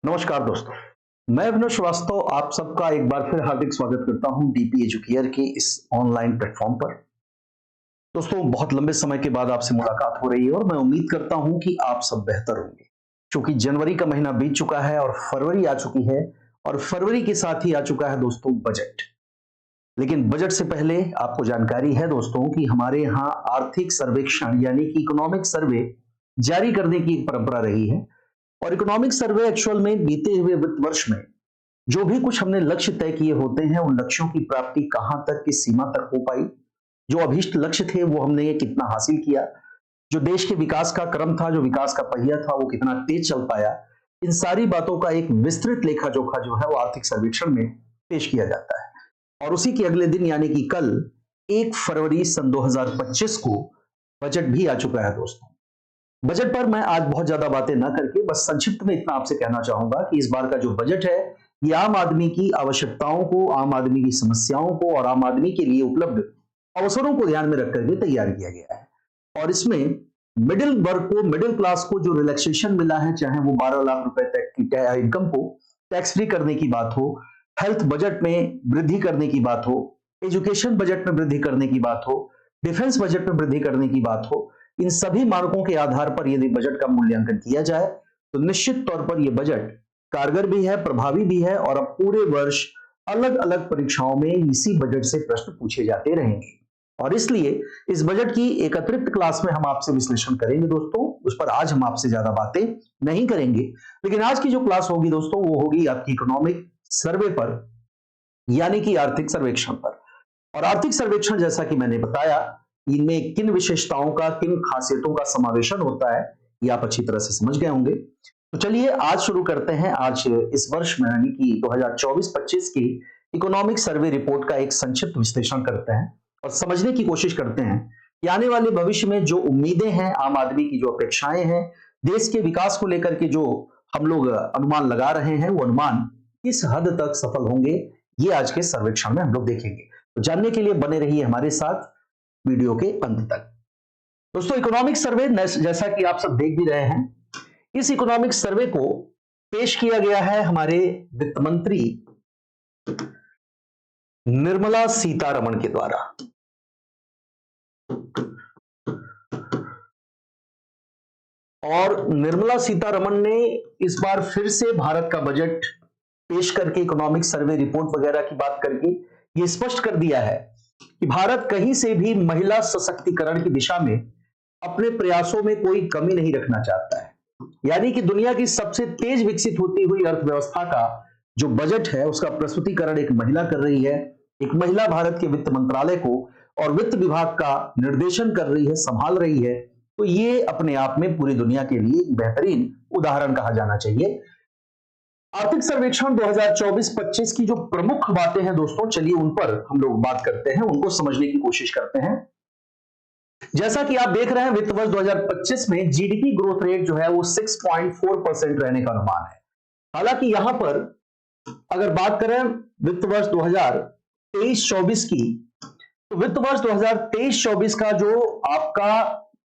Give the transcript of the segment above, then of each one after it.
नमस्कार दोस्तों। मैं अभिनव श्रीवास्तव आप सबका एक बार फिर हार्दिक स्वागत करता हूं डीपी एजुकेयर के इस ऑनलाइन प्लेटफॉर्म पर। दोस्तों, बहुत लंबे समय के बाद आपसे मुलाकात हो रही है और मैं उम्मीद करता हूं कि आप सब बेहतर होंगे, क्योंकि जनवरी का महीना बीत चुका है और फरवरी आ चुकी है और फरवरी के साथ ही आ चुका है दोस्तों बजट। लेकिन बजट से पहले आपको जानकारी है दोस्तों कि हमारे यहाँ आर्थिक सर्वेक्षण यानी कि इकोनॉमिक सर्वे जारी करने की एक परंपरा रही है। और इकोनॉमिक सर्वे एक्चुअल में बीते हुए वित्त वर्ष में जो भी कुछ हमने लक्ष्य तय किए होते हैं उन लक्ष्यों की प्राप्ति कहां तक, किस सीमा तक हो पाई, जो अभीष्ट लक्ष्य थे वो हमने कितना हासिल किया, जो देश के विकास का क्रम था, जो विकास का पहिया था वो कितना तेज चल पाया, इन सारी बातों का एक विस्तृत लेखा जोखा जो है वो आर्थिक सर्वेक्षण में पेश किया जाता है। और उसी के अगले दिन यानी कि कल 1 फरवरी सन 2025 को बजट भी आ चुका है दोस्तों। बजट पर मैं आज बहुत ज्यादा बातें ना करके बस संक्षिप्त में इतना आपसे कहना चाहूंगा कि इस बार का जो बजट है ये आम आदमी की आवश्यकताओं को, आम आदमी की समस्याओं को और आम आदमी के लिए उपलब्ध अवसरों को ध्यान में रख करके तैयार किया गया है। और इसमें मिडिल वर्ग को, मिडिल क्लास को जो रिलैक्सेशन मिला है, चाहे वो 12 लाख रुपए तक की इनकम को टैक्स फ्री करने की बात हो, हेल्थ बजट में वृद्धि करने की बात हो, एजुकेशन बजट में वृद्धि करने की बात हो, डिफेंस बजट में वृद्धि करने की बात हो, इन सभी मानकों के आधार पर यदि बजट का मूल्यांकन किया जाए तो निश्चित तौर पर यह बजट कारगर भी है, प्रभावी भी है और अब पूरे वर्ष अलग अलग परीक्षाओं में इसी बजट से प्रश्न पूछे जाते रहेंगे। और इसलिए इस बजट की एक अतिरिक्त क्लास में हम आपसे विश्लेषण करेंगे दोस्तों, उस पर आज हम आपसे ज्यादा बातें नहीं करेंगे। लेकिन आज की जो क्लास होगी दोस्तों वो होगी आपकी इकोनॉमिक सर्वे पर, यानी कि आर्थिक सर्वेक्षण पर। और आर्थिक सर्वेक्षण जैसा कि मैंने बताया इनमें किन विशेषताओं का, किन खासियतों का समावेशन होता है ये आप अच्छी तरह से समझ गए होंगे। तो चलिए आज शुरू करते हैं। आज इस वर्ष में यानी कि 2024-25 की इकोनॉमिक सर्वे रिपोर्ट का एक संक्षिप्त विश्लेषण करते हैं और समझने की कोशिश करते हैं कि आने वाले भविष्य में जो उम्मीदें हैं, आम आदमी की जो अपेक्षाएं हैं, देश के विकास को लेकर के जो हम लोग अनुमान लगा रहे हैं वो अनुमान किस हद तक सफल होंगे ये आज के सर्वेक्षण में हम लोग देखेंगे। तो जानने के लिए बने रहिए हमारे साथ वीडियो के अंत तक। दोस्तों, इकोनॉमिक सर्वे जैसा कि आप सब देख भी रहे हैं, इस इकोनॉमिक सर्वे को पेश किया गया है हमारे वित्त मंत्री निर्मला सीतारमण के द्वारा। और निर्मला सीतारमण ने इस बार फिर से भारत का बजट पेश करके, इकोनॉमिक सर्वे रिपोर्ट वगैरह की बात करके ये स्पष्ट कर दिया है कि भारत कहीं से भी महिला सशक्तिकरण की दिशा में अपने प्रयासों में कोई कमी नहीं रखना चाहता है। यानी कि दुनिया की सबसे तेज विकसित होती हुई अर्थव्यवस्था का जो बजट है उसका प्रस्तुतिकरण एक महिला कर रही है। एक महिला भारत के वित्त मंत्रालय को और वित्त विभाग का निर्देशन कर रही है, संभाल रही है। तो ये अपने आप में पूरी दुनिया के लिए एक बेहतरीन उदाहरण कहा जाना चाहिए। आर्थिक सर्वेक्षण 2024-25 की जो प्रमुख बातें हैं दोस्तों, चलिए उन पर हम लोग बात करते हैं, उनको समझने की कोशिश करते हैं। जैसा कि आप देख रहे हैं वित्त वर्ष 2025 में जीडीपी ग्रोथ रेट जो है वो 6.4% रहने का अनुमान है। हालांकि यहां पर अगर बात करें वित्त वर्ष 2023-24 की, तो वित्त वर्ष 2023-24 का जो आपका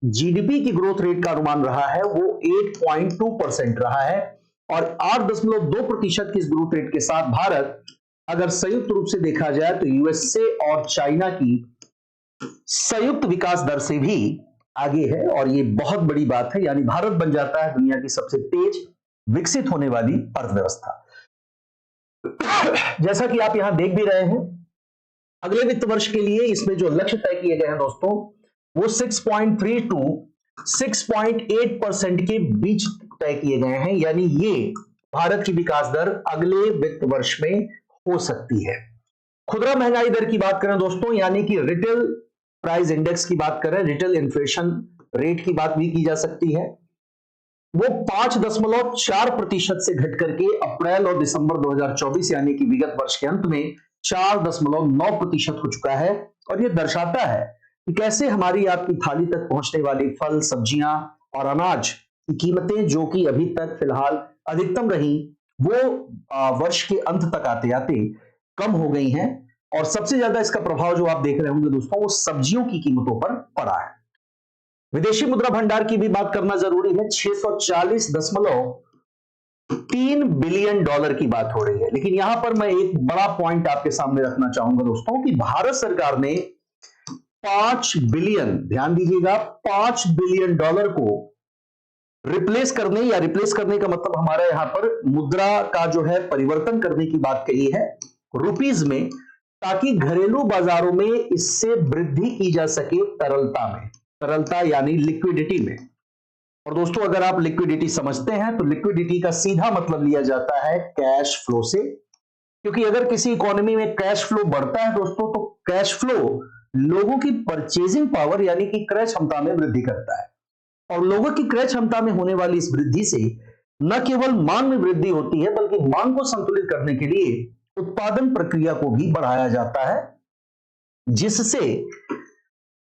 जीडीपी की ग्रोथ रेट का अनुमान रहा है वो 8.2% रहा है। और 8.2% की इस ग्रोथ रेट के साथ भारत अगर संयुक्त रूप से देखा जाए तो यूएसए और चाइना की संयुक्त विकास दर से भी आगे है। और ये बहुत बड़ी बात है, यानी भारत बन जाता है दुनिया की सबसे तेज विकसित होने वाली अर्थव्यवस्था। जैसा कि आप यहां देख भी रहे हैं, अगले वित्त वर्ष के लिए इसमें जो लक्ष्य तय किए गए हैं दोस्तों वो 6.3 to 6.8% के बीच तय किए गए हैं। यानी ये भारत की विकास दर अगले वित्त वर्ष में हो सकती है। खुदरा महंगाई दर की बात करें दोस्तों, यानी कि रिटेल प्राइस इंडेक्स की बात करें, रिटेल इन्फ्लेशन रेट की बात भी की जा सकती है, वो 5.4% से घट करके अप्रैल और दिसंबर 2024 यानी कि विगत वर्ष के अंत में 4.9% हो चुका है। और ये दर्शाता है कि कैसे हमारी आपकी थाली तक पहुंचने वाली फल, सब्जियां और अनाज की कीमतें जो कि अभी तक फिलहाल अधिकतम रही वो वर्ष के अंत तक आते आते कम हो गई हैं। और सबसे ज्यादा इसका प्रभाव जो आप देख रहे होंगे दोस्तों वो सब्जियों की कीमतों पर पड़ा है। विदेशी मुद्रा भंडार की भी बात करना जरूरी है। 640 $3 बिलियन की बात हो रही है। लेकिन यहां पर मैं एक बड़ा पॉइंट आपके सामने रखना चाहूंगा दोस्तों कि भारत सरकार ने 5 बिलियन, ध्यान दीजिएगा, $5 बिलियन को रिप्लेस करने, या रिप्लेस करने का मतलब हमारा यहां पर मुद्रा का जो है परिवर्तन करने की बात कही है रुपीज में, ताकि घरेलू बाजारों में इससे वृद्धि की जा सके तरलता में, तरलता यानी लिक्विडिटी में। और दोस्तों अगर आप लिक्विडिटी समझते हैं तो लिक्विडिटी का सीधा मतलब लिया जाता है कैश फ्लो से, क्योंकि अगर किसी इकोनॉमी में कैश फ्लो बढ़ता है दोस्तों, तो कैश फ्लो लोगों की परचेजिंग पावर यानी कि क्रय क्षमता में वृद्धि करता है, और लोगों की क्रय क्षमता में होने वाली इस वृद्धि से न केवल मांग में वृद्धि होती है, बल्कि मांग को संतुलित करने के लिए उत्पादन प्रक्रिया को भी बढ़ाया जाता है, जिससे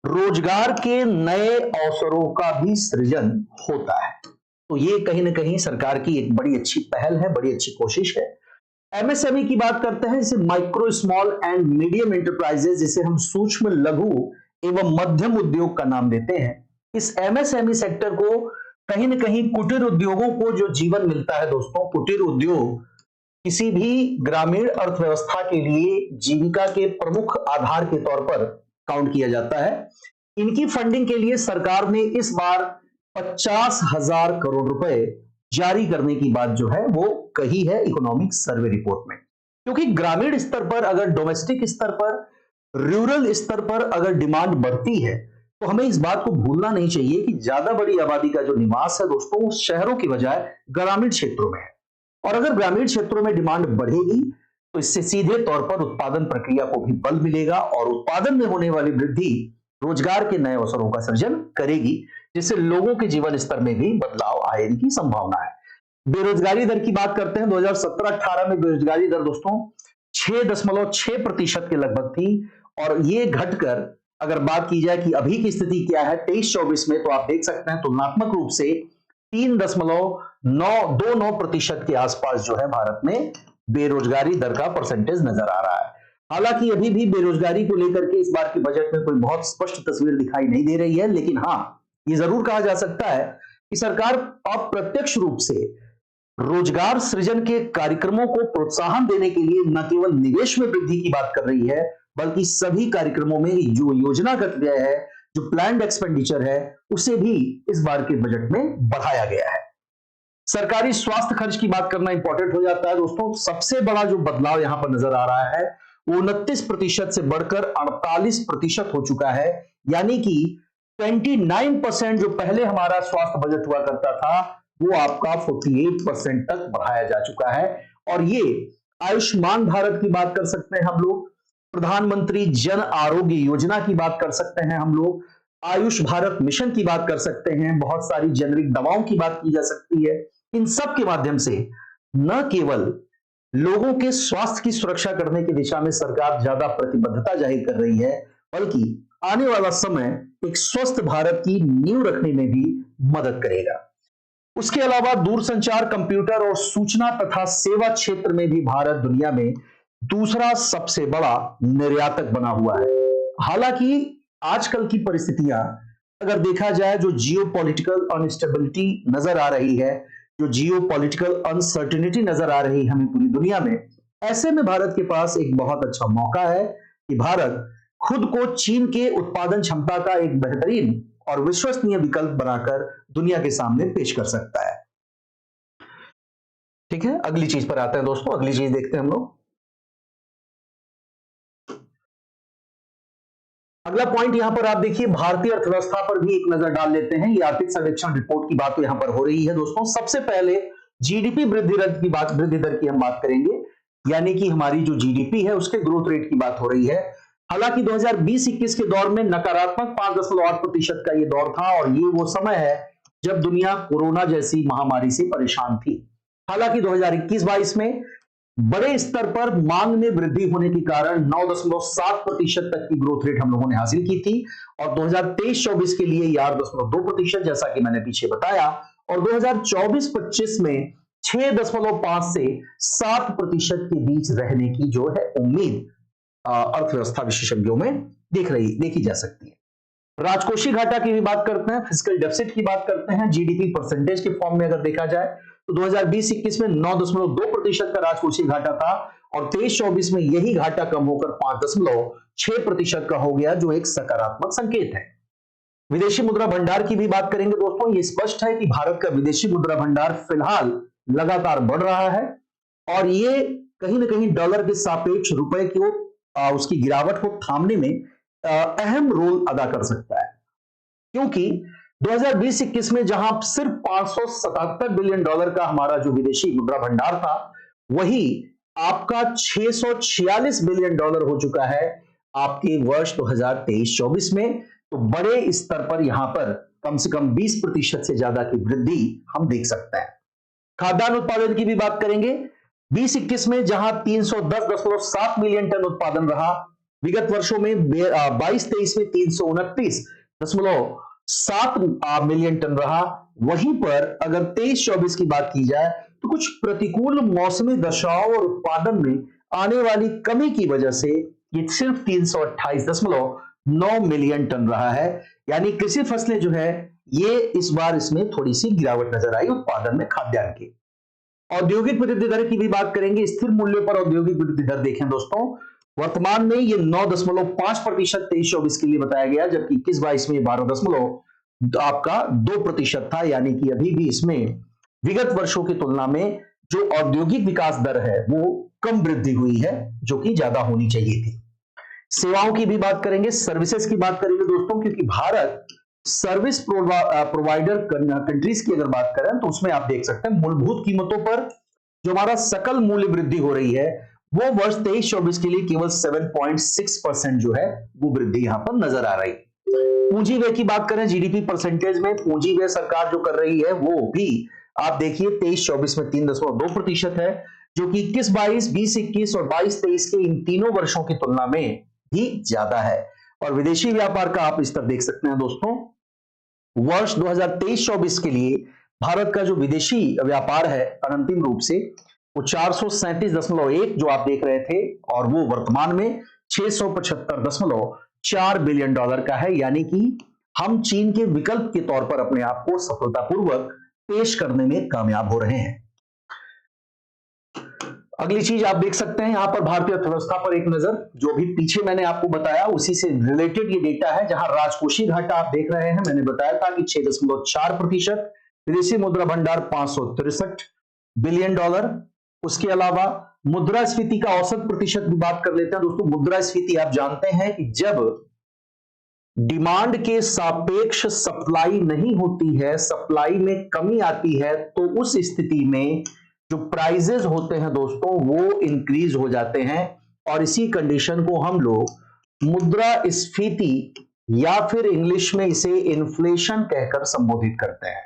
रोजगार के नए अवसरों का भी सृजन होता है। तो ये कहीं ना कहीं सरकार की एक बड़ी अच्छी पहल है, बड़ी अच्छी कोशिश है। एमएसएमई की बात करते हैं, जिसे micro small and medium enterprises, जिसे हम सूक्ष्म लघु एवं मध्यम उद्योग का नाम देते हैं। इस एमएसएमई सेक्टर को कहीं ना कहीं कुटीर उद्योगों को जो जीवन मिलता है दोस्तों, कुटीर उद्योग किसी भी ग्रामीण अर्थव्यवस्था के लिए जीविका के प्रमुख आधार के तौर पर काउंट किया जाता है। इनकी फंडिंग के लिए सरकार ने इस बार 50,000 करोड़ रुपए जारी करने की बात जो है वो कही है इकोनॉमिक सर्वे रिपोर्ट में, क्योंकि ग्रामीण स्तर पर, अगर डोमेस्टिक स्तर पर, रूरल स्तर पर अगर डिमांड बढ़ती है, तो हमें इस बात को भूलना नहीं चाहिए कि ज्यादा बड़ी आबादी का जो निवास है दोस्तों, वो शहरों की बजाय ग्रामीण क्षेत्रों में है। और अगर ग्रामीण क्षेत्रों में डिमांड बढ़ेगी तो इससे सीधे तौर पर उत्पादन प्रक्रिया को भी बल मिलेगा, और उत्पादन में होने वाली वृद्धि रोजगार के नए अवसरों का सृजन करेगी, जिससे लोगों के जीवन स्तर में भी बदलाव आने की संभावना है। बेरोजगारी दर की बात करते हैं, 2017-18 में बेरोजगारी दर दोस्तों 6.6% के लगभग थी, और ये घटकर अगर बात की जाए कि अभी की स्थिति क्या है 23-24 में, तो आप देख सकते हैं तुलनात्मक रूप से 3.929% के आसपास जो है भारत में बेरोजगारी दर का परसेंटेज नजर आ रहा है। हालांकि अभी भी बेरोजगारी को लेकर के इस बार के बजट में कोई बहुत स्पष्ट तस्वीर दिखाई नहीं दे रही है, लेकिन हाँ, ये जरूर कहा जा सकता है कि सरकार अप्रत्यक्ष रूप से रोजगार सृजन के कार्यक्रमों को प्रोत्साहन देने के लिए न केवल निवेश में वृद्धि की बात कर रही है, बल्कि सभी कार्यक्रमों में जो योजनागत व्यय है, जो प्लान्ड एक्सपेंडिचर है, उसे भी इस बार के बजट में बढ़ाया गया है। सरकारी स्वास्थ्य खर्च की बात करना इंपॉर्टेंट हो जाता है दोस्तों। सबसे बड़ा जो बदलाव यहां पर नजर आ रहा है वो 29% से बढ़कर 48% हो चुका है, यानी कि 29% जो पहले हमारा स्वास्थ्य बजट हुआ करता था, वो आपका 48% तक बढ़ाया जा चुका है। और ये आयुष्मान भारत की बात कर सकते हैं हम लोग, प्रधानमंत्री जन आरोग्य योजना की बात कर सकते हैं हम लोग, आयुष भारत मिशन की बात कर सकते हैं, बहुत सारी जेनरिक दवाओं की बात की जा सकती है। इन सब के माध्यम से न केवल लोगों के स्वास्थ्य की सुरक्षा करने की दिशा में सरकार ज्यादा प्रतिबद्धता जाहिर कर रही है, बल्कि आने वाला समय एक स्वस्थ भारत की नींव रखने में भी मदद करेगा। उसके अलावा दूरसंचार, कंप्यूटर और सूचना तथा सेवा क्षेत्र में भी भारत दुनिया में दूसरा सबसे बड़ा निर्यातक बना हुआ है। हालांकि आजकल की परिस्थितियां अगर देखा जाए, जो जियो पॉलिटिकल अनस्टेबिलिटी नजर आ रही है, जो जियो पॉलिटिकल अनसर्टिनिटी नजर आ रही है हमें पूरी दुनिया में, ऐसे में भारत के पास एक बहुत अच्छा मौका है कि भारत खुद को चीन के उत्पादन क्षमता का एक बेहतरीन और विश्वसनीय विकल्प बनाकर दुनिया के सामने पेश कर सकता है। ठीक है, अगली चीज पर आते हैं दोस्तों। अगली चीज देखते हैं हम लोग। अगला पॉइंट यहां पर आप देखिए, भारतीय अर्थव्यवस्था पर भी एक नजर डाल लेते हैं। ये आर्थिक सर्वेक्षण रिपोर्ट की बात तो यहां पर हो रही है दोस्तों। सबसे पहले जीडीपी वृद्धि दर की हम बात करेंगे, यानी कि हमारी जो जीडीपी है उसके ग्रोथ रेट की बात हो रही है। हालांकि 2020-21 के दौर में नकारात्मक 5.8% का ये दौर था, और ये वो समय है जब दुनिया कोरोना जैसी महामारी से परेशान थी। हालांकि 2021-22 में बड़े स्तर पर मांग में वृद्धि होने के कारण 9.7% तक की ग्रोथ रेट हम लोगों ने हासिल की थी, और 2023-24 के लिए 8.2%, जैसा कि मैंने पीछे बताया, और 2024-25 में 6.5 से 7% के बीच रहने की जो है उम्मीद अर्थव्यवस्था विशेषज्ञों में देखी जा सकती है। राजकोषीय घाटा की भी बात करते हैं, फिस्कल डेफिसिट की बात करते हैं, जीडीपी परसेंटेज के फॉर्म में अगर देखा जाए तो 2020-21 में 9.2% का राजकोषीय घाटा था और 23-24 में यही घाटा कम होकर 5.6% का हो गया, जो एक सकारात्मक संकेत है। विदेशी मुद्रा भंडार की भी बात करेंगे दोस्तों। ये स्पष्ट है कि भारत का विदेशी मुद्रा भंडार फिलहाल लगातार बढ़ रहा है और ये कहीं ना कहीं डॉलर के सापेक्ष रुपए की उसकी गिरावट को थामने में अहम रोल अदा कर सकता है, क्योंकि 2020-21 में जहां सिर्फ 577 बिलियन डॉलर का हमारा जो विदेशी मुद्रा भंडार था, वही आपका 646 बिलियन डॉलर हो चुका है आपके वर्ष 2023-24 में। तो बड़े स्तर पर यहां पर कम से कम 20% से ज्यादा की वृद्धि हम देख सकते हैं। खाद्यान्न उत्पादन की भी बात करेंगे। 20-21 में जहां 310.7 मिलियन टन उत्पादन रहा, विगत वर्षों में 22-23 में 329.7 मिलियन टन रहा। वहीं पर अगर 23-24 की बात की जाए तो कुछ प्रतिकूल मौसमी दशाओं और उत्पादन में आने वाली कमी की वजह से ये सिर्फ 328.9 मिलियन टन रहा है। यानी कृषि फसलें जो है ये इस बार इसमें थोड़ी सी गिरावट नजर आई उत्पादन में खाद्यान्न की। औद्योगिक वृद्धि दर की भी बात करेंगे। स्थिर मूल्य पर औद्योगिक वृद्धि दर देखें दोस्तों, वर्तमान में ये 9.5% 23-24 के लिए बताया गया, जबकि 21-22 में 12.2% था। यानी कि अभी भी इसमें विगत वर्षों की तुलना में जो औद्योगिक विकास दर है वो कम वृद्धि हुई है, जो कि ज्यादा होनी चाहिए थी। सेवाओं की भी बात करेंगे, सर्विसेज की बात करेंगे दोस्तों, क्योंकि भारत सर्विस प्रोवाइडर कंट्रीज की अगर बात करें तो उसमें आप देख सकते हैं मूलभूत कीमतों पर जो हमारा सकल मूल्य वृद्धि हो रही है वो वर्ष 23-24 के लिए केवल 7.6% जो है वो वृद्धि यहां पर नजर आ रही है। पूंजी व्यय की बात करें, जीडीपी परसेंटेज में पूंजी व्यय सरकार जो कर रही है वो भी आप देखिए 23-24 में 3.2% है, जो कि 21-22, 20-21 और 22-23 के इन तीनों वर्षों की तुलना में भी ज्यादा है। और विदेशी व्यापार का आप स्तर देख सकते हैं दोस्तों, वर्ष 2023-24 के लिए भारत का जो विदेशी व्यापार है अंतिम रूप से वो 437.1 जो आप देख रहे थे, और वो वर्तमान में 675.4 बिलियन डॉलर का है। यानी कि हम चीन के विकल्प के तौर पर अपने आप को सफलतापूर्वक पेश करने में कामयाब हो रहे हैं। अगली चीज आप देख सकते हैं यहां पर भारतीय अर्थव्यवस्था पर एक नजर, जो भी पीछे मैंने आपको बताया उसी से रिलेटेड ये डेटा है। जहां राजकोषीय घाटा आप देख रहे हैं, मैंने बताया था कि 6.4%, विदेशी मुद्रा भंडार 563 बिलियन डॉलर। उसके अलावा मुद्रास्फीति का औसत प्रतिशत भी बात कर लेते हैं दोस्तों। मुद्रास्फीति आप जानते हैं कि जब डिमांड के सापेक्ष सप्लाई नहीं होती है, सप्लाई में कमी आती है, तो उस स्थिति में जो प्राइजेस होते हैं दोस्तों वो इंक्रीज हो जाते हैं, और इसी कंडीशन को हम लोग मुद्रास्फीति या फिर इंग्लिश में इसे इन्फ्लेशन कहकर संबोधित करते हैं।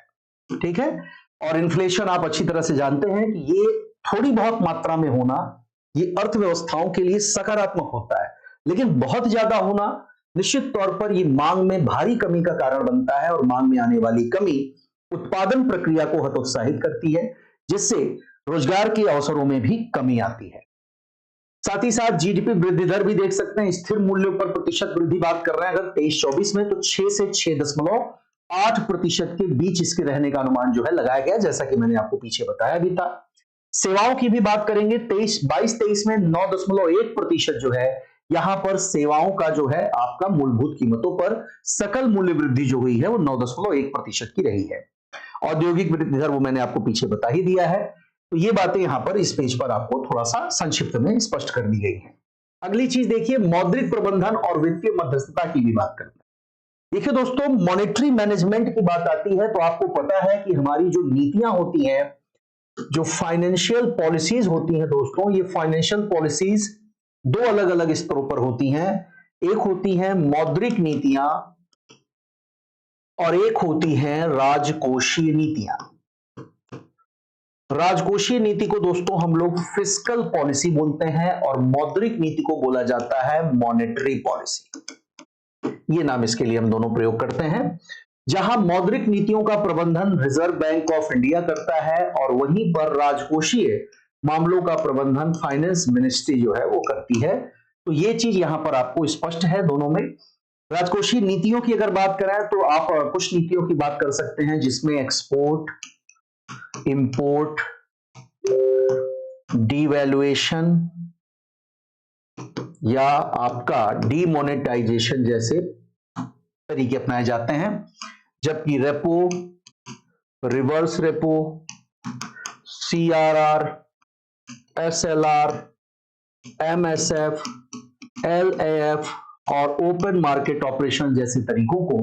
ठीक है, और इन्फ्लेशन आप अच्छी तरह से जानते हैं कि ये थोड़ी बहुत मात्रा में होना ये अर्थव्यवस्थाओं के लिए सकारात्मक होता है, लेकिन बहुत ज्यादा होना निश्चित तौर पर ये मांग में भारी कमी का कारण बनता है, और मांग में आने वाली कमी उत्पादन प्रक्रिया को हतोत्साहित करती है, जिससे रोजगार के अवसरों में भी कमी आती है। साथ ही साथ जीडीपी वृद्धि दर भी देख सकते हैं। स्थिर मूल्यों पर प्रतिशत वृद्धि बात कर रहे हैं अगर 23-24 में, तो 6 से 6.8% के बीच इसके रहने का अनुमान जो है लगाया गया, जैसा कि मैंने आपको पीछे बताया भी था। सेवाओं की भी बात करेंगे, 22-23 में 9.1% जो है यहां पर सेवाओं का जो है आपका मूलभूत कीमतों पर सकल मूल्य वृद्धि जो हुई है वो 9.1% की रही है। औद्योगिक वृद्धि दर वो मैंने आपको पीछे बता ही दिया है, तो ये बातें यहां पर इस पेज पर आपको थोड़ा सा संक्षिप्त में स्पष्ट कर दी गई है। अगली चीज देखिए, मौद्रिक प्रबंधन और वित्तीय मध्यस्थता की भी बात करते हैं। देखिए दोस्तों, मॉनेटरी मैनेजमेंट की बात आती है तो आपको पता है कि हमारी जो नीतियां होती हैं, जो फाइनेंशियल पॉलिसीज होती हैं दोस्तों, ये फाइनेंशियल पॉलिसीज दो अलग अलग स्तरों पर होती हैं। एक होती है मौद्रिक नीतियां और एक होती हैं राजकोषीय नीतियां। राजकोषीय नीति को दोस्तों हम लोग फिस्कल पॉलिसी बोलते हैं और मौद्रिक नीति को बोला जाता है मॉनेटरी पॉलिसी। ये नाम इसके लिए हम दोनों प्रयोग करते हैं। जहां मौद्रिक नीतियों का प्रबंधन रिजर्व बैंक ऑफ इंडिया करता है और वहीं पर राजकोषीय मामलों का प्रबंधन फाइनेंस मिनिस्ट्री जो है वो करती है। तो ये चीज यहां पर आपको स्पष्ट है दोनों में। राजकोषीय नीतियों की अगर बात करें तो आप कुछ नीतियों की बात कर सकते हैं जिसमें एक्सपोर्ट, इंपोर्ट, डीवैल्यूएशन या आपका डीमोनेटाइजेशन जैसे तरीके अपनाए जाते हैं, जबकि repo, reverse repo, CRR, SLR, MSF, LAF और ओपन मार्केट ऑपरेशन जैसे तरीकों को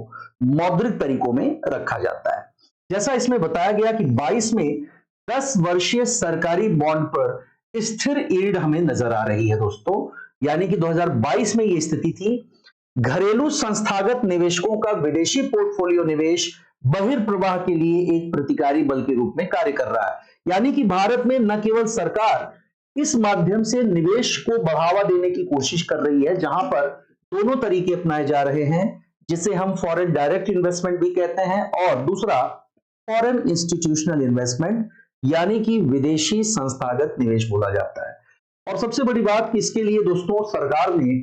मौद्रिक तरीकों में रखा जाता है। जैसा इसमें बताया गया कि 22 में 10 वर्षीय सरकारी बॉन्ड पर स्थिर यील्ड हमें नजर आ रही है दोस्तों, यानी कि 2022 में यह स्थिति थी। घरेलू संस्थागत निवेशकों का विदेशी पोर्टफोलियो निवेश बहिर्प्रवाह के लिए एक प्रतिकारी बल के रूप में कार्य कर रहा है, यानी कि भारत में न केवल सरकार इस माध्यम से निवेश को बढ़ावा देने की कोशिश कर रही है, जहां पर दोनों तरीके अपनाए जा रहे हैं, जिसे हम फॉरेन डायरेक्ट इन्वेस्टमेंट भी कहते हैं, और दूसरा फॉरेन इंस्टीट्यूशनल इन्वेस्टमेंट यानी कि विदेशी संस्थागत निवेश बोला जाता है। और सबसे बड़ी बात कि इसके लिए दोस्तों सरकार ने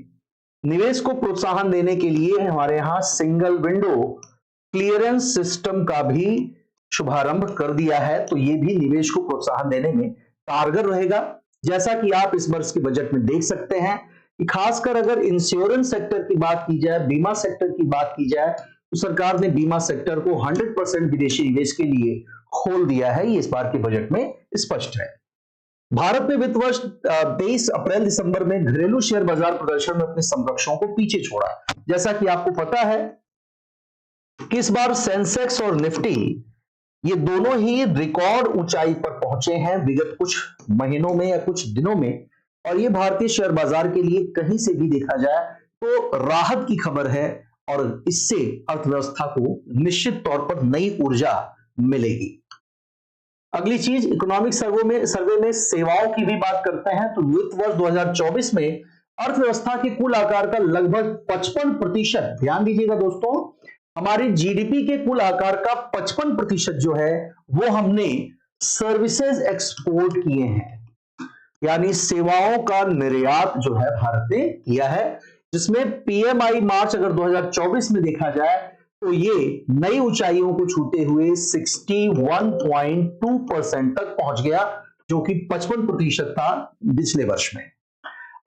निवेश को प्रोत्साहन देने के लिए हमारे यहां सिंगल विंडो क्लियरेंस सिस्टम का भी शुभारंभ कर दिया है, तो ये भी निवेश को प्रोत्साहन देने में कारगर रहेगा। जैसा कि आप इस वर्ष के बजट में देख सकते हैं कि खासकर अगर इंश्योरेंस सेक्टर की बात की जाए, बीमा सेक्टर की बात की जाए, तो सरकार ने बीमा सेक्टर को 100% विदेशी निवेश के लिए खोल दिया है। ये इस बार के बजट में स्पष्ट है। भारत ने वित्त वर्ष 23 अप्रैल दिसंबर में घरेलू शेयर बाजार प्रदर्शन में अपने समकक्षों को पीछे छोड़ा। जैसा कि आपको पता है कि इस बार सेंसेक्स और निफ्टी ये दोनों ही रिकॉर्ड ऊंचाई पर पहुंचे हैं विगत कुछ महीनों में या कुछ दिनों में, और ये भारतीय शेयर बाजार के लिए कहीं से भी देखा जाए तो राहत की खबर है, और इससे अर्थव्यवस्था को निश्चित तौर पर नई ऊर्जा मिलेगी। अगली चीज इकोनॉमिक सर्वे में सेवाओं की भी बात करते हैं, तो वित्त वर्ष 2024 में अर्थव्यवस्था के कुल आकार का लगभग 55%, ध्यान दीजिएगा दोस्तों, हमारी जीडीपी के कुल आकार का 55% जो है वो हमने सर्विसेज एक्सपोर्ट किए हैं, यानी सेवाओं का निर्यात जो है भारत ने किया है, जिसमें पीएमआई मार्च अगर 2024 में देखा जाए तो ये नई ऊंचाइयों को छूते हुए 61.2% तक पहुंच गया, जो कि 55% था पिछले वर्ष में।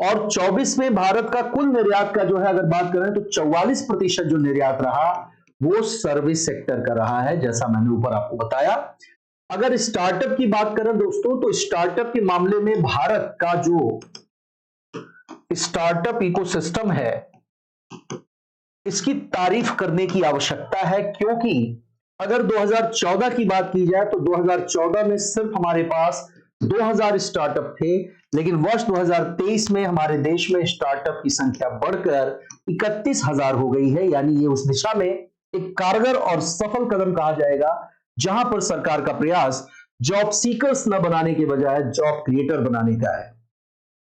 और 24 में भारत का कुल निर्यात का जो है अगर बात करें तो 44% जो निर्यात रहा वो सर्विस सेक्टर का रहा है, जैसा मैंने ऊपर आपको बताया। अगर स्टार्टअप की बात करें दोस्तों, तो स्टार्टअप के मामले में भारत का जो स्टार्टअप इकोसिस्टम है इसकी तारीफ करने की आवश्यकता है, क्योंकि अगर 2014 की बात की जाए तो 2014 में सिर्फ हमारे पास 2000 स्टार्टअप थे, लेकिन वर्ष 2023 में हमारे देश में स्टार्टअप की संख्या बढ़कर 31,000 हो गई है, यानी ये उस दिशा में एक कारगर और सफल कदम कहा जाएगा, जहां पर सरकार का प्रयास जॉब सीकर्स न बनाने के बजाय जॉब क्रिएटर बनाने का है।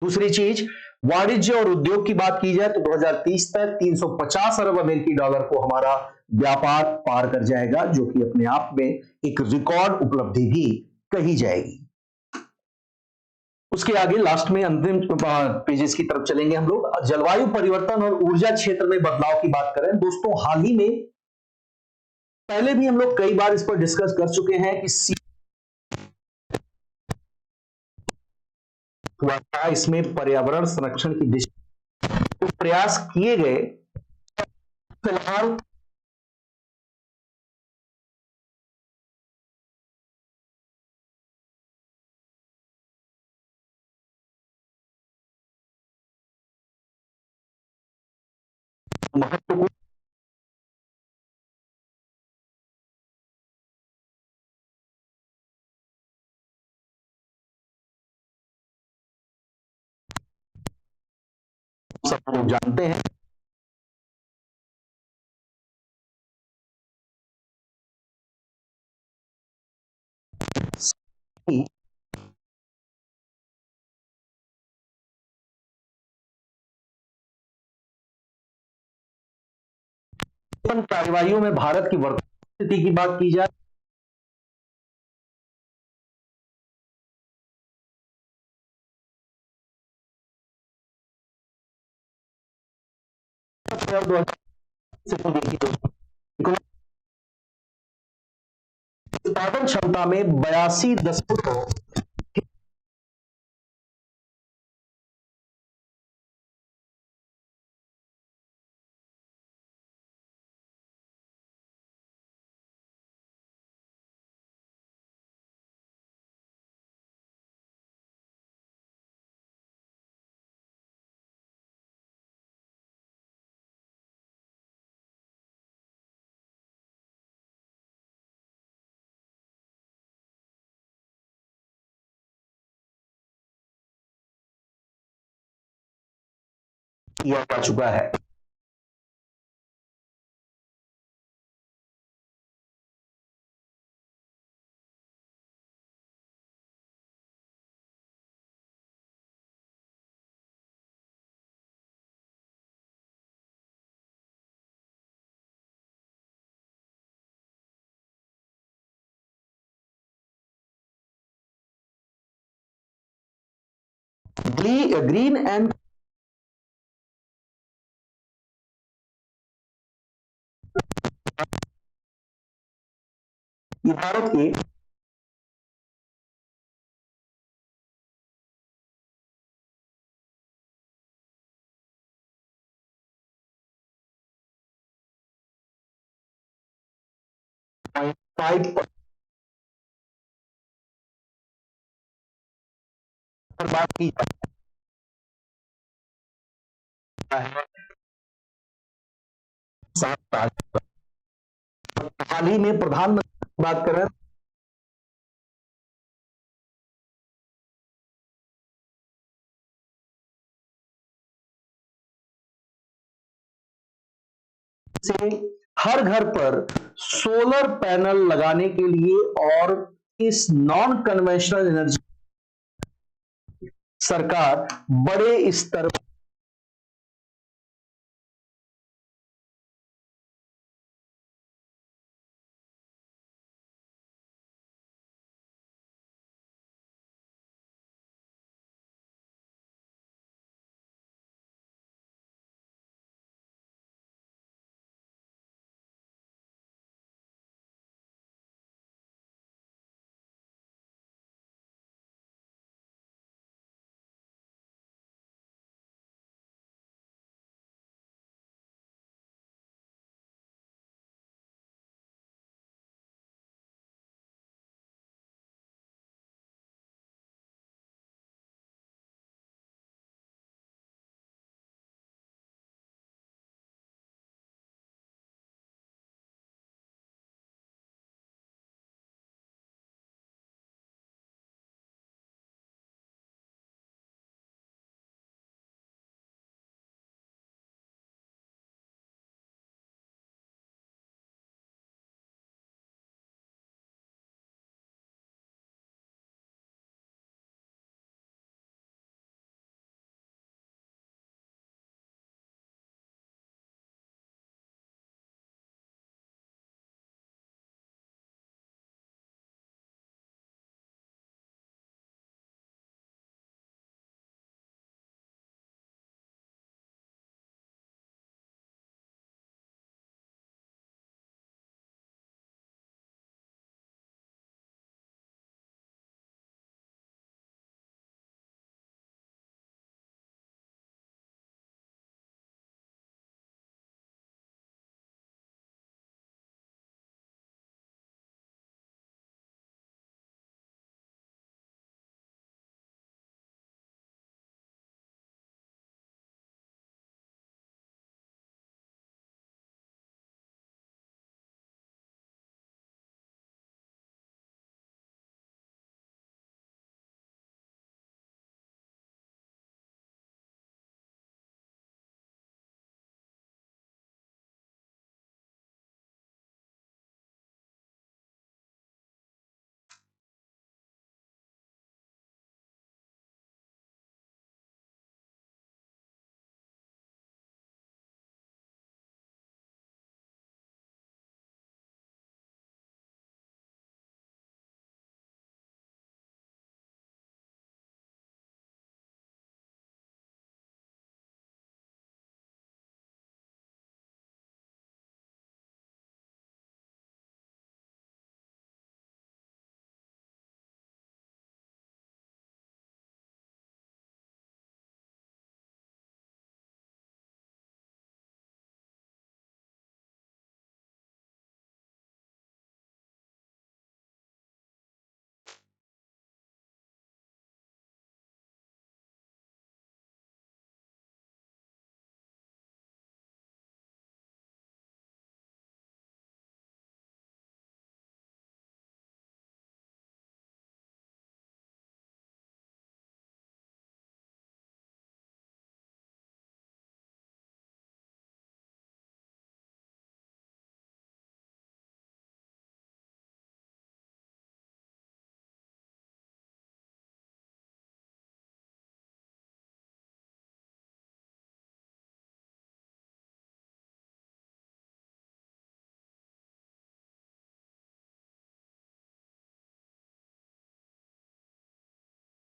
दूसरी चीज वाणिज्य और उद्योग की बात की जाए तो 2030 तक 350 अरब अमेरिकी डॉलर को हमारा व्यापार पार कर जाएगा, जो कि अपने आप में एक रिकॉर्ड उपलब्धि भी कही जाएगी। उसके आगे लास्ट में अंतिम पेजेस की तरफ चलेंगे हम लोग। जलवायु परिवर्तन और ऊर्जा क्षेत्र में बदलाव की बात करें दोस्तों, हाल ही में पहले भी हम लोग कई बार इस पर डिस्कस कर चुके हैं कि इसमें पर्यावरण संरक्षण की दिशा तो प्रयास किए गए, फिलहाल महत्वपूर्ण सब लोग जानते हैं कि कार्यवाहियों में भारत की वर्तमान स्थिति की बात की जाए तो देखिए दोस्तों, उत्पादन क्षमता में 82 किया जा चुका है। ग्रीन एंड भारत के फाइव पर बात की है। हाल ही में प्रधानमंत्री की बात कर रहे हैं से हर घर पर सोलर पैनल लगाने के लिए और इस नॉन कन्वेंशनल एनर्जी सरकार बड़े स्तर